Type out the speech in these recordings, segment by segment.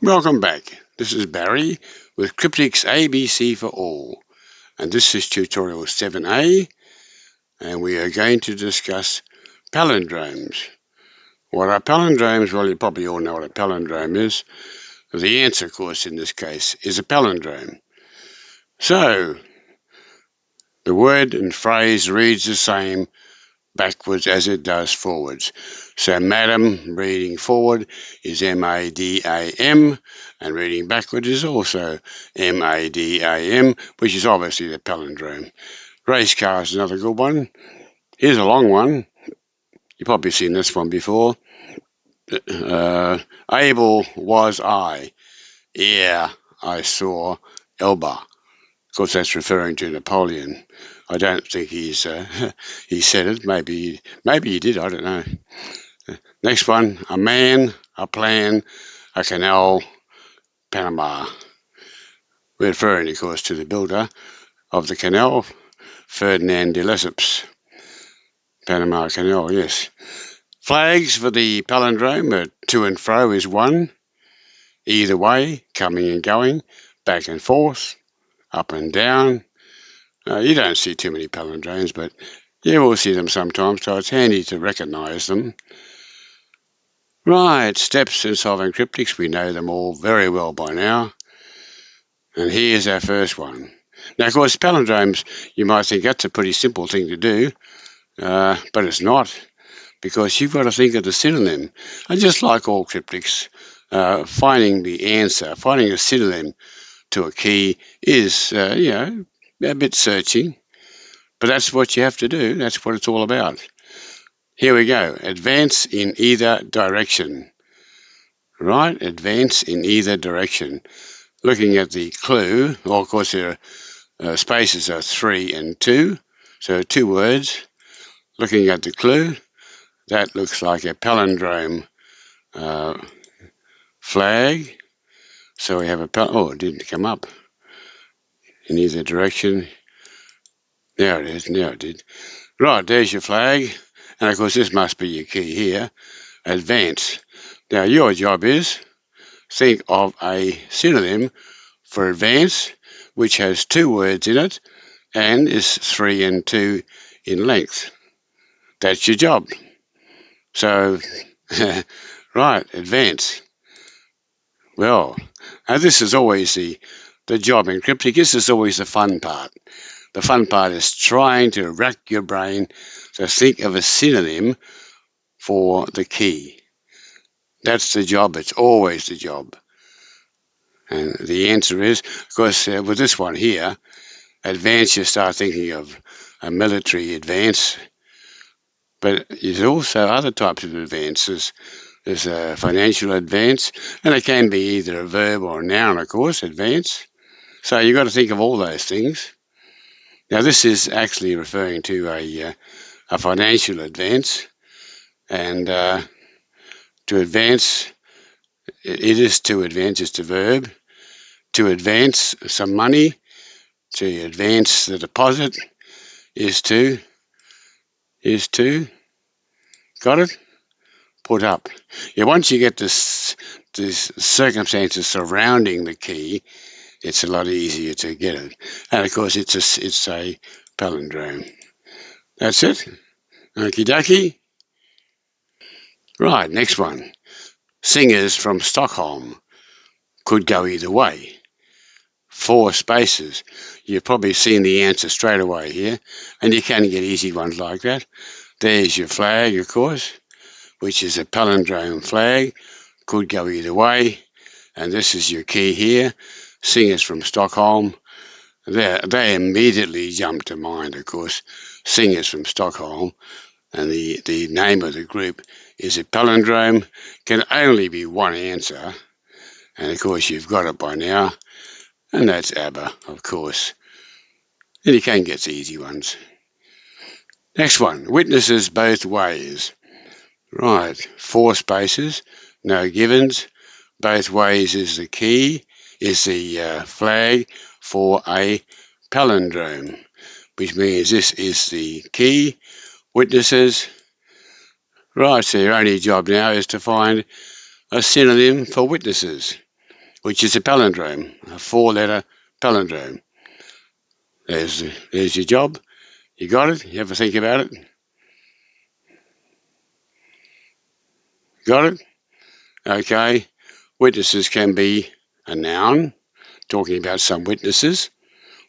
Welcome back. This is Barry with Cryptics ABC for All, and this is tutorial 7A, and we are going to discuss palindromes. What are palindromes? Well, you probably all know what a palindrome is. The answer, of course, in this case is a palindrome. So, the word and phrase reads the same backwards as it does forwards. So madam reading forward is M-A-D-A-M, and reading backwards is also M-A-D-A-M, which is obviously the palindrome. Race car is another good one. Here's a long one. You've probably seen this one before. Able was I. Yeah, I saw Elba. Of course, that's referring to Napoleon. I don't think he said it. Maybe he did. I don't know. Next one: a man, a plan, a canal, Panama. We're referring, of course, to the builder of the canal, Ferdinand de Lesseps. Panama Canal, yes. Flags for the palindrome: to and fro is one. Either way, coming and going, back and forth, up and down. You don't see too many palindromes, but you will see them sometimes, so it's handy to recognise them. Right, steps in solving cryptics, we know them all very well by now. And here's our first one. Now, of course, palindromes, you might think that's a pretty simple thing to do, but it's not, because you've got to think of the synonym. And just like all cryptics, finding the answer, finding a synonym to a key is, a bit searching. But that's what you have to do. That's what it's all about. Here we go. Advance in either direction. Right? Advance in either direction. Looking at the clue, well, of course, there are spaces are 3 and 2. So 2 words. Looking at the clue, that looks like a palindrome flag. So we have a it didn't come up. In either direction. There it is. Now it did. Right, there's your flag. And of course, this must be your key here. Advance. Now, your job is think of a synonym for advance, which has 2 words in it and is 3 and 2 in length. That's your job. So, right, advance. Well, and this is always the job in cryptic. This is always the fun part. The fun part is trying to rack your brain to think of a synonym for the key. That's the job. It's always the job. And the answer is, of course, with this one here, advance, you start thinking of a military advance. But there's also other types of advances. There's a financial advance, and it can be either a verb or a noun, of course, advance. So you've got to think of all those things. Now, this is actually referring to a financial advance, and to advance, it is to advance, it's a verb. To advance some money, to advance the deposit is to, got it? Put up. Yeah, once you get this circumstances surrounding the key, it's a lot easier to get it. And of course, it's a palindrome. That's it. Okie dokie. Right, next one. Singers from Stockholm. Could go either way. 4 spaces. You've probably seen the answer straight away here, and you can get easy ones like that. There's your flag, of course, which is a palindrome flag. Could go either way. And this is your key here. Singers from Stockholm. They immediately jump to mind, of course. Singers from Stockholm. And the name of the group is a palindrome. Can only be one answer. And of course, you've got it by now. And that's ABBA, of course. And you can get the easy ones. Next one. Witnesses both ways. Right. 4 spaces. No givens. Both ways is the key, is the flag for a palindrome, which means this is the key. Witnesses. Right, so your only job now is to find a synonym for witnesses. which is a palindrome, a 4-letter palindrome. There's your job. You got it? You ever think about it? Got it? Okay. Witnesses can be a noun, talking about some witnesses,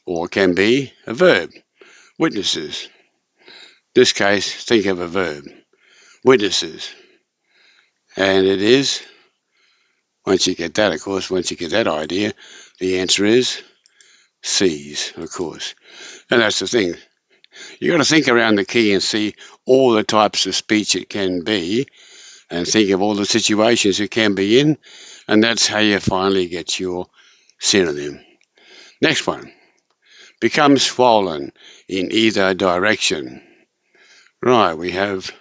or it can be a verb, witnesses. This case, think of a verb, witnesses. And it is, once you get that, of course, once you get that idea, the answer is sees, of course. And that's the thing. You got to think around the key and see all the types of speech it can be, and think of all the situations it can be in, and that's how you finally get your synonym. Next one. Become swollen in either direction. Right, we have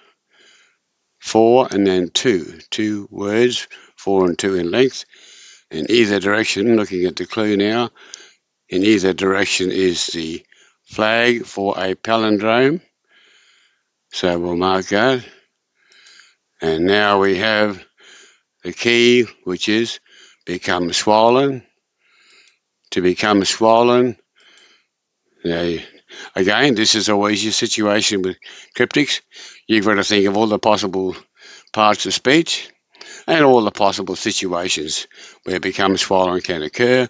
4 and then 2. 2 words, 4 and 2 in length. In either direction, looking at the clue now, in either direction is the flag for a palindrome. So we'll mark that. And now we have the key, which is become swollen. To become swollen. Again, this is always your situation with cryptics. You've got to think of all the possible parts of speech and all the possible situations where become swollen can occur.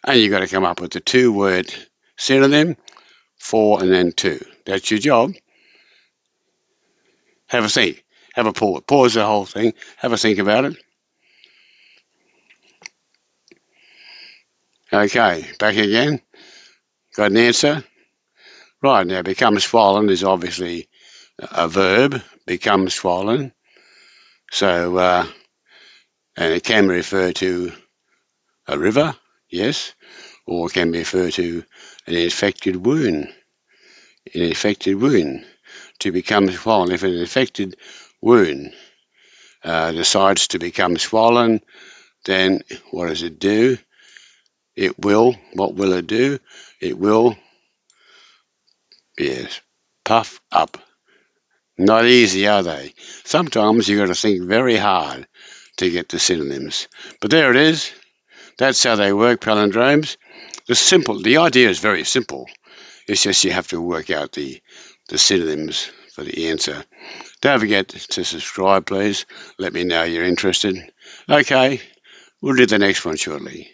And you've got to come up with the 2-word synonym, 4 and then 2. That's your job. Have a think. Have a pause. Pause the whole thing. Have a think about it. Okay, back again. Got an answer? Right, now become swollen is obviously a verb, become swollen. So, and it can refer to a river, yes, or it can refer to an infected wound. An infected wound. To become swollen, if an infected wound decides to become swollen, then what does it do? It will, what will it do? It will, yes, puff up. Not easy, are they? Sometimes you've got to think very hard to get the synonyms. But there it is. That's how they work, palindromes. The idea is very simple. It's just you have to work out the synonyms for the answer. Don't forget to subscribe, please. Let me know you're interested. Okay, we'll do the next one shortly.